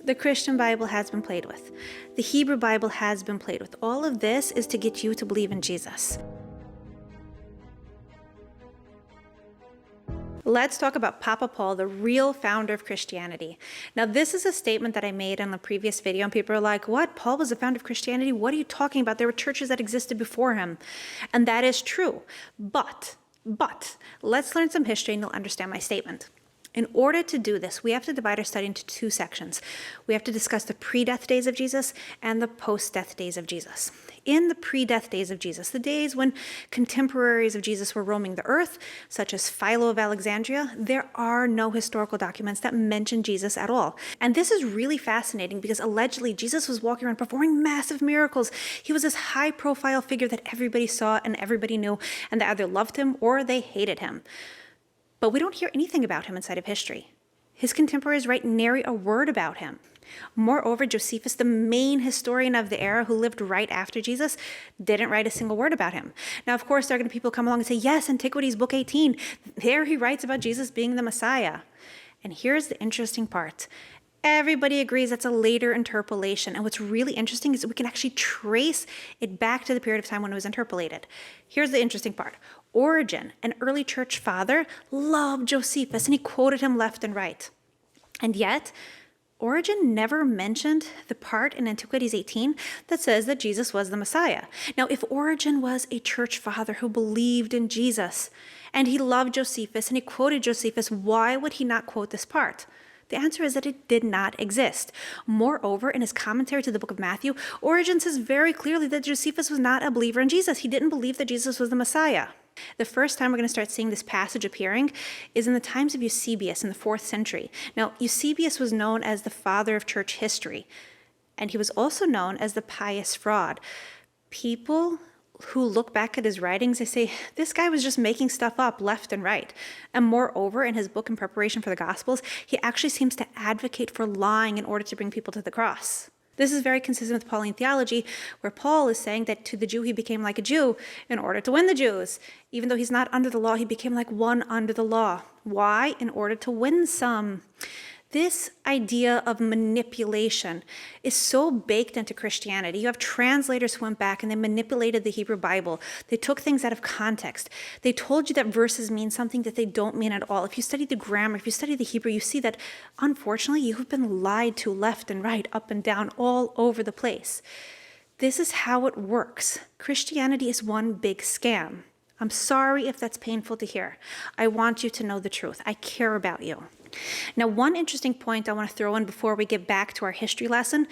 The Christian Bible has been played with. The Hebrew Bible has been played with. All of this is to get you to believe in Jesus. Let's talk about Papa Paul, the real founder of Christianity. Now, this is a statement that I made in the previous video, and people are like, what? Paul was the founder of Christianity? What are you talking about? There were churches that existed before him. And that is true. But, let's learn some history and you'll understand my statement. In order to do this, we have to divide our study into two sections. We have to discuss the pre-death days of Jesus and the post-death days of Jesus. In the pre-death days of Jesus, the days when contemporaries of Jesus were roaming the earth, such as Philo of Alexandria, there are no historical documents that mention Jesus at all. And this is really fascinating because allegedly Jesus was walking around performing massive miracles. He was this high-profile figure that everybody saw and everybody knew, and they either loved him or they hated him. But we don't hear anything about him inside of history. His contemporaries write nary a word about him. Moreover, Josephus, the main historian of the era who lived right after Jesus, didn't write a single word about him. Now, of course, there are going to be people come along and say, yes, Antiquities, book 18. There he writes about Jesus being the Messiah. And here's the interesting part. Everybody agrees that's a later interpolation. And what's really interesting is that we can actually trace it back to the period of time when it was interpolated. Here's the interesting part. Origen, an early church father, loved Josephus and he quoted him left and right. And yet, Origen never mentioned the part in Antiquities 18 that says that Jesus was the Messiah. Now, if Origen was a church father who believed in Jesus and he loved Josephus and he quoted Josephus, why would he not quote this part? The answer is that it did not exist. Moreover, in his commentary to the book of Matthew, Origen says very clearly that Josephus was not a believer in Jesus. He didn't believe that Jesus was the Messiah. The first time we're going to start seeing this passage appearing is in the times of Eusebius in the 4th century. Now, Eusebius was known as the father of church history, and he was also known as the pious fraud. People who look back at his writings, they say, this guy was just making stuff up left and right. And moreover, in his book in preparation for the Gospels, he actually seems to advocate for lying in order to bring people to the cross. This is very consistent with Pauline theology, where Paul is saying that to the Jew he became like a Jew in order to win the Jews. Even though he's not under the law, he became like one under the law. Why? In order to win some. This idea of manipulation is so baked into Christianity. You have translators who went back and they manipulated the Hebrew Bible. They took things out of context. They told you that verses mean something that they don't mean at all. If you study the grammar, if you study the Hebrew, you see that, unfortunately, you have been lied to left and right, up and down, all over the place. This is how it works. Christianity is one big scam. I'm sorry if that's painful to hear. I want you to know the truth. I care about you. Now, one interesting point I want to throw in before we get back to our history lesson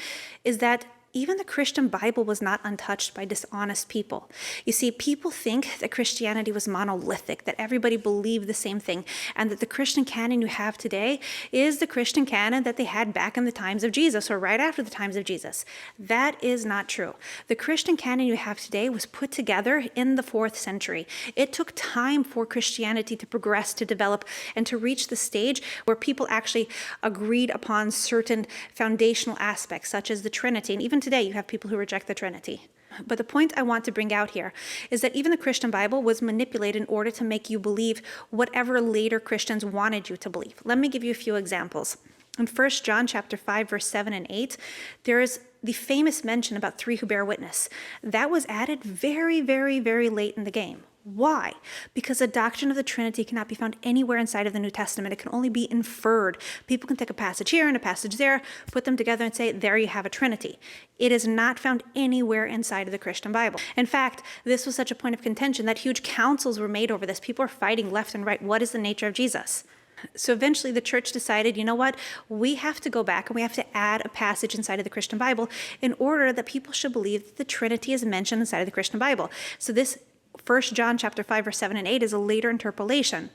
is that even the Christian Bible was not untouched by dishonest people. You see, people think that Christianity was monolithic, that everybody believed the same thing, and that the Christian canon you have today is the Christian canon that they had back in the times of Jesus or right after the times of Jesus. That is not true. The Christian canon you have today was put together in the 4th century. It took time for Christianity to progress, to develop, and to reach the stage where people actually agreed upon certain foundational aspects, such as the Trinity. And even today, you have people who reject the Trinity. But the point I want to bring out here is that even the Christian Bible was manipulated in order to make you believe whatever later Christians wanted you to believe. Let me give you a few examples. In 1 John chapter 5, verse 7 and 8, there is the famous mention about 3 who bear witness. That was added very, very, very late in the game. Why? Because the doctrine of the Trinity cannot be found anywhere inside of the New Testament. It can only be inferred. People can take a passage here and a passage there, put them together and say, there you have a Trinity. It is not found anywhere inside of the Christian Bible. In fact, this was such a point of contention that huge councils were made over this. People are fighting left and right. What is the nature of Jesus? So eventually the church decided, you know what, we have to go back and we have to add a passage inside of the Christian Bible in order that people should believe that the Trinity is mentioned inside of the Christian Bible. So this 1 John chapter 5, verse 7 and 8 is a later interpolation.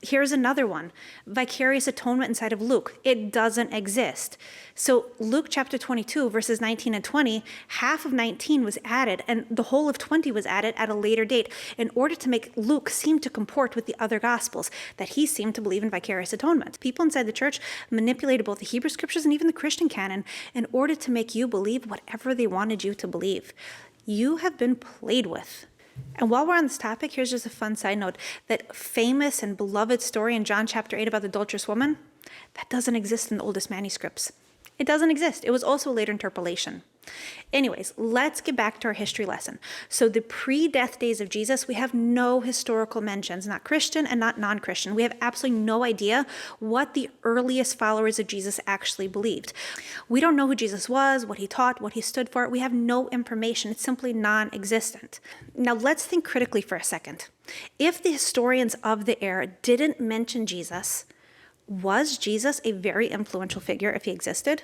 Here's another one. Vicarious atonement inside of Luke. It doesn't exist. So Luke chapter 22, verses 19 and 20, half of 19 was added and the whole of 20 was added at a later date in order to make Luke seem to comport with the other gospels, that he seemed to believe in vicarious atonement. People inside the church manipulated both the Hebrew scriptures and even the Christian canon in order to make you believe whatever they wanted you to believe. You have been played with. And while we're on this topic, here's just a fun side note. That famous and beloved story in John chapter 8 about the adulterous woman, that doesn't exist in the oldest manuscripts. It doesn't exist. It was also a later interpolation. Anyways, let's get back to our history lesson. So the pre-death days of Jesus, we have no historical mentions, not Christian and not non-Christian. We have absolutely no idea what the earliest followers of Jesus actually believed. We don't know who Jesus was, what he taught, what he stood for. We have no information. It's simply non-existent. Now let's think critically for a second. If the historians of the era didn't mention Jesus, was Jesus a very influential figure if he existed?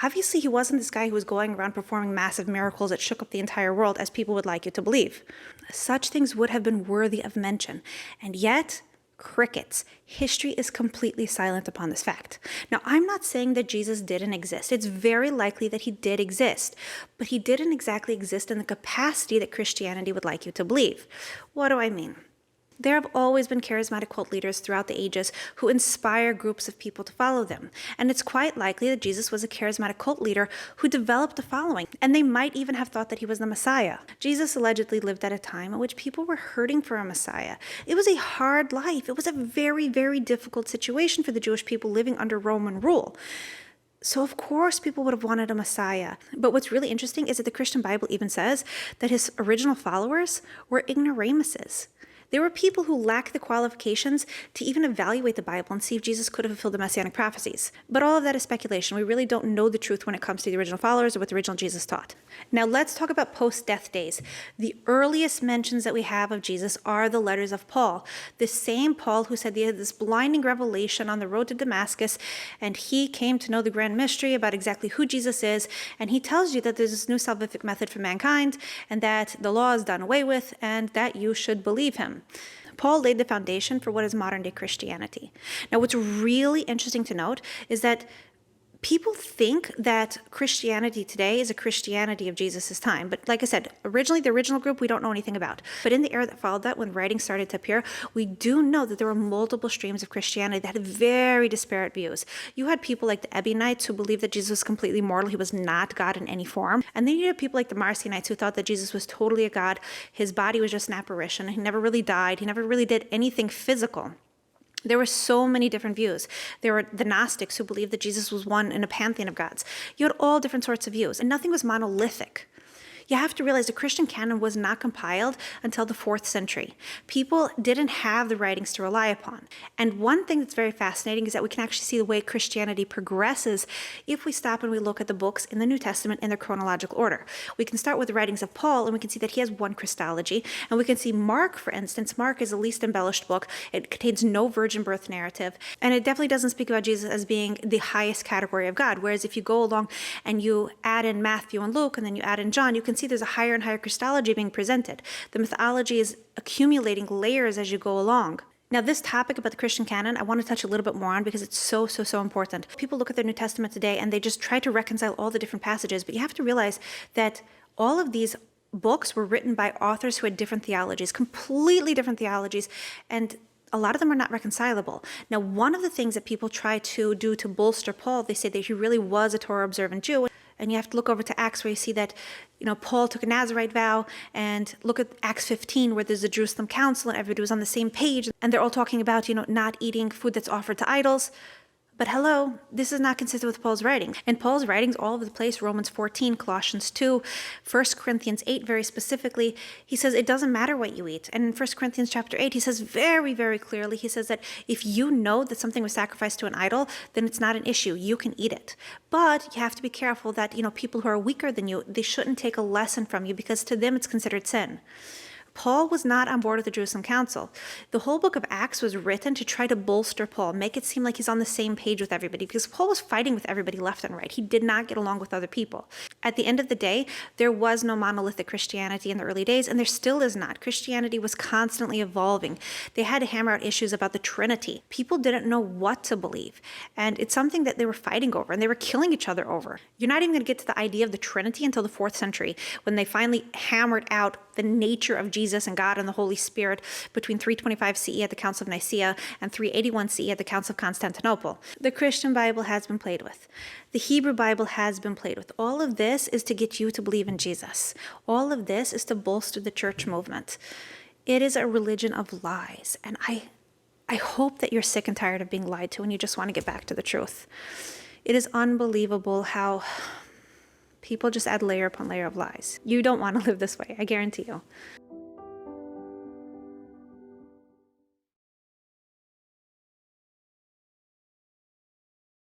Obviously, he wasn't this guy who was going around performing massive miracles that shook up the entire world, as people would like you to believe. Such things would have been worthy of mention. And yet, crickets. History is completely silent upon this fact. Now, I'm not saying that Jesus didn't exist. It's very likely that he did exist. But he didn't exactly exist in the capacity that Christianity would like you to believe. What do I mean? There have always been charismatic cult leaders throughout the ages who inspire groups of people to follow them. And it's quite likely that Jesus was a charismatic cult leader who developed a following, and they might even have thought that he was the Messiah. Jesus allegedly lived at a time in which people were hurting for a Messiah. It was a hard life. It was a very, very difficult situation for the Jewish people living under Roman rule. So of course people would have wanted a Messiah. But what's really interesting is that the Christian Bible even says that his original followers were ignoramuses. There were people who lacked the qualifications to even evaluate the Bible and see if Jesus could have fulfilled the messianic prophecies. But all of that is speculation. We really don't know the truth when it comes to the original followers or what the original Jesus taught. Now let's talk about post-death days. The earliest mentions that we have of Jesus are the letters of Paul. The same Paul who said he had this blinding revelation on the road to Damascus, and he came to know the grand mystery about exactly who Jesus is, and he tells you that there's this new salvific method for mankind, and that the law is done away with, and that you should believe him. Paul laid the foundation for what is modern-day Christianity. Now, what's really interesting to note is that people think that Christianity today is a Christianity of Jesus' time. But like I said, originally, the original group, we don't know anything about. But in the era that followed that, when writing started to appear, we do know that there were multiple streams of Christianity that had very disparate views. You had people like the Ebionites who believed that Jesus was completely mortal. He was not God in any form. And then you had people like the Marcionites who thought that Jesus was totally a God. His body was just an apparition. He never really died. He never really did anything physical. There were so many different views. There were the Gnostics who believed that Jesus was one in a pantheon of gods. You had all different sorts of views, and nothing was monolithic. You have to realize the Christian canon was not compiled until the 4th century. People didn't have the writings to rely upon. And one thing that's very fascinating is that we can actually see the way Christianity progresses if we stop and we look at the books in the New Testament in their chronological order. We can start with the writings of Paul, and we can see that he has one Christology. And we can see Mark, for instance. Mark is the least embellished book. It contains no virgin birth narrative. And it definitely doesn't speak about Jesus as being the highest category of God. Whereas if you go along and you add in Matthew and Luke, and then you add in John, you can see there's a higher and higher Christology being presented. The mythology is accumulating layers as you go along. Now, this topic about the Christian canon, I want to touch a little bit more on because it's so important. People look at their New Testament today and they just try to reconcile all the different passages, but you have to realize that all of these books were written by authors who had different theologies, completely different theologies, and a lot of them are not reconcilable. Now, one of the things that people try to do to bolster Paul, they say that he really was a Torah observant Jew. And you have to look over to Acts where you see that, Paul took a Nazirite vow, and look at Acts 15 where there's a Jerusalem council and everybody was on the same page. And they're all talking about, not eating food that's offered to idols. But hello, this is not consistent with Paul's writings. And Paul's writings all over the place, Romans 14, Colossians 2, 1 Corinthians 8 very specifically, he says it doesn't matter what you eat. And in 1 Corinthians chapter 8, he says very, very clearly, he says that if you know that something was sacrificed to an idol, then it's not an issue. You can eat it. But you have to be careful that, people who are weaker than you, they shouldn't take a lesson from you because to them it's considered sin. Paul was not on board with the Jerusalem Council. The whole book of Acts was written to try to bolster Paul, make it seem like he's on the same page with everybody, because Paul was fighting with everybody left and right. He did not get along with other people. At the end of the day, there was no monolithic Christianity in the early days, and there still is not. Christianity was constantly evolving. They had to hammer out issues about the Trinity. People didn't know what to believe, and it's something that they were fighting over, and they were killing each other over. You're not even going to get to the idea of the Trinity until the 4th century, when they finally hammered out the nature of Jesus and God and the Holy Spirit between 325 CE at the Council of Nicaea and 381 CE at the Council of Constantinople. The Christian Bible has been played with. The Hebrew Bible has been played with. All of this is to get you to believe in Jesus. All of this is to bolster the church movement. It is a religion of lies, and I hope that you're sick and tired of being lied to and you just want to get back to the truth. It is unbelievable how people just add layer upon layer of lies. You don't want to live this way, I guarantee you.